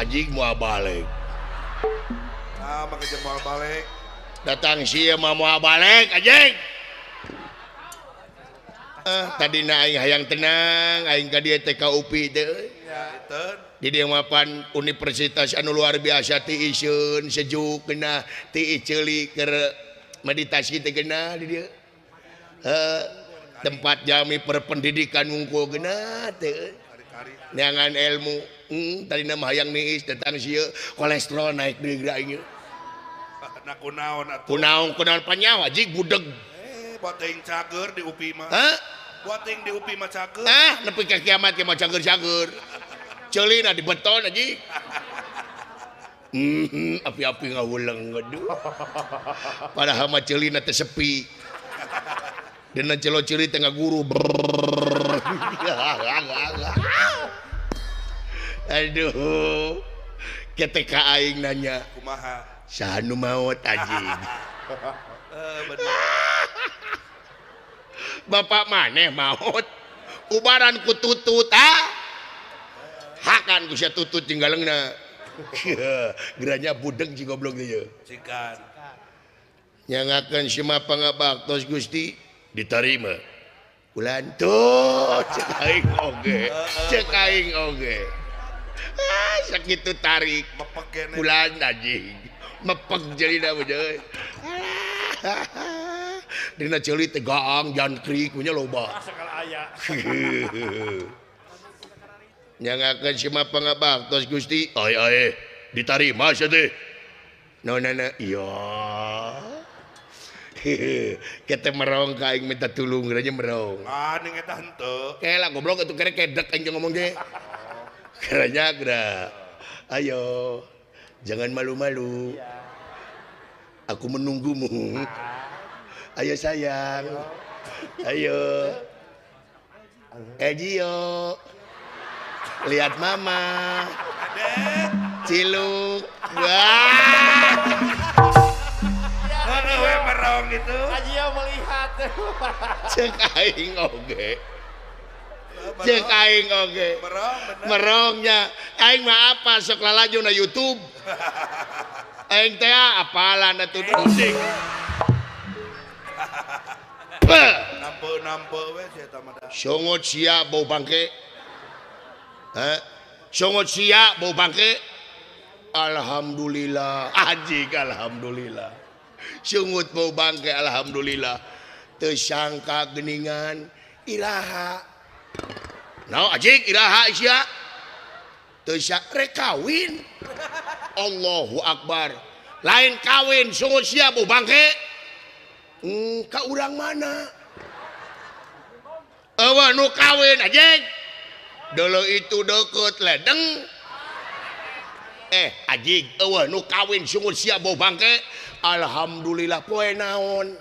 Ajing mau balik. Makanya mau balik. Datang sih mau balik Ajing. Tadi aing hayang tenang, aing ka dieu teh ka UPI teh. Di dieu mapan universitas anu luar biasa ti iseun sejuk kena ti ceuli keur meditasi teh kena di dieu. Tempat jami perpendidikan unggul kena teh. Neangan ilmu. Tadi nama hayang niis datang sieun kolesterol naik deui aing. Na kunaon atuh? Kunaon panyawa jig budeg. Buating cager di UPI mah. Buating di UPI mah cager. Nepi ka kiamat ke mah cager-cager. Ceulina di beton aja. Api-api ngawulang aduh. Padahal mah ceulina teh sepi. Dan celo-celi tengah guru. Aduh. Ketika aing nanya, Kumaha? sanu maot anjing. Bener. Bapak maneh maut ubaran ku tutut hakan ku sia tutut tinggalengna geranya budeg si goblok teh Cikan. nyangakeun si pangabaktos Gusti diterima ulan tuh cek aing oge sakitu tarik Mepek ulan anjing mepeg jelina beujeuy dina ceuli teh gaang jangkrik punya loba Sakala aya. nyangakeun si pangabaktos Gusti ae ditarima sia teh naonana iya kita merong ka aing minta tulung ranya merong Ning eta henteu. kela goblok atuh kere kedek aing ngomong teh keranya gra ayo jangan malu-malu aku menunggumu ayo sayang ayo Gio lihat mama ciluk wah We merong itu. Gio melihat. cek aing oge cek aing oge Merong bener. merongnya aing mah apa sok lalaju na YouTube aing teh apalan atuh pusing Nampe we si eta mah. songot sia bau bangke songot sia bau bangke alhamdulillah anjing alhamdulillah sungut bau bangke alhamdulillah teu sangka geuningan iraha naon anjing iraha sia teu rek kawin Allahu akbar lain kawin sungut sia bau bangke ka urang mana eueuh nu kawin anjing dulu itu deket ledeng anjing eueuh nu kawin sungut sia bau bangke alhamdulillah poe naon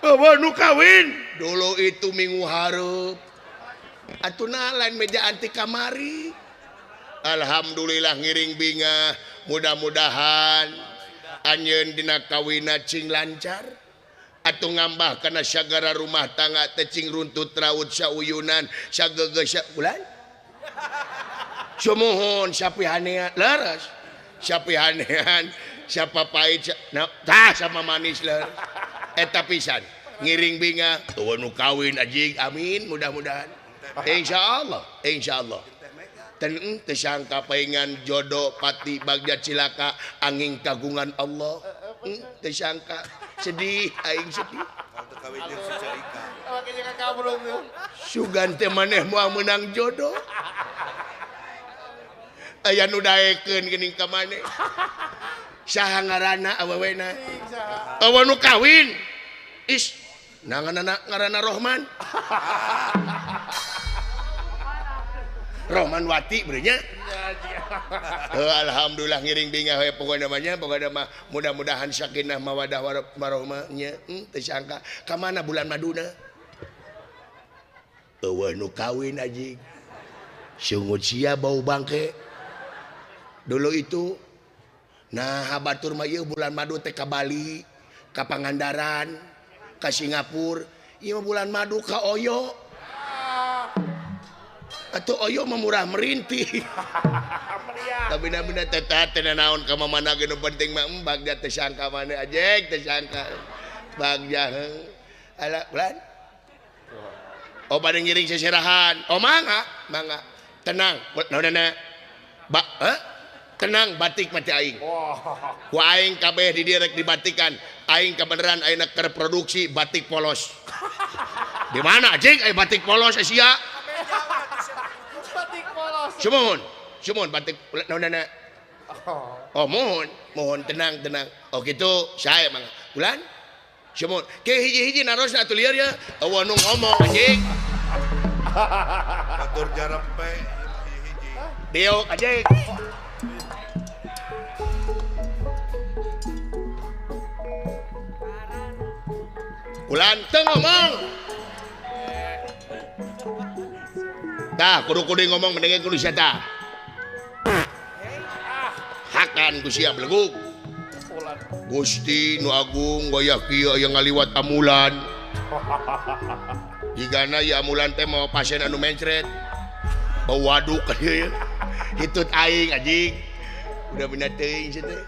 eueuh nu kawin dulu itu minggu hareup atuna lain meja anti kamari alhamdulillah ngiring binga mudah-mudahan anjeun dina kawina cing lancar atuh ngambah kana sagara rumah tangga teh cing runtut raut sauyunan sagegeus bulan sumuhun sapihanean leres sapihanean siapa pahit tah sama manis leres eta pisan ngiring binga tuh nu kawin anjing amin mudah-mudahan insyaallah dan tersangka paingan jodoh pati bagja cilaka angin kagungan Allah tersangka sedih aing sedih Teu kawin jeung si Carika. Makanya kakak belum. sugan teh maneh moal menang jodoh aya nu daekeun geuning ka maneh saha ngaranna awewena awewe nu kawin is ngaranna Rohman Rohman Wati berenya alhamdulillah ngiring binga we pokoknya mah mudah-mudahan sakinah mawadah warahmah nya teu sangka ka mana bulan maduna eueuh nu kawin anjing sungut sia bau bangke dulu itu nah habatur mah ieu bulan madu teh ka Bali ka Pangandaran ka Singapura ieu bulan madu ka Oyo Atau oyo memurah merintih. Tapi nabi tetap naon ka mana geuning penting mah bagja teu sangka mana ajek teu sangka. Bagja ala bulan. Oh pada ngiring seserahan. Oh mangga. Tenang. Naonana? Tenang batik mati aing. Ku aing kabeh didirek dibatikan. Aing kebenaran ayeuna keur produksi batik polos. Di mana anjing aya batik polos Asia? Batik polos. Cumun batik naonana? Oh mohon tenang. Oh gitu saya mangga. Bulan? Cumun. Ke hiji-hiji narosna atuh liar ya. Awa nu ngomong anjing. Atur jarap pe hiji. Diok anjing. Bulan teu ngomong. Tah kudu ngomong mendingan kudu sia tah. Hakan ku sia beleguk. Gusti nu agung goyah kieu aya ngaliwat amulan. Jigana ya amulan teh mau pasien anu mencret. Bau waduk ka dieu. Hitut aing anjing. Udah bener teuing sia teh.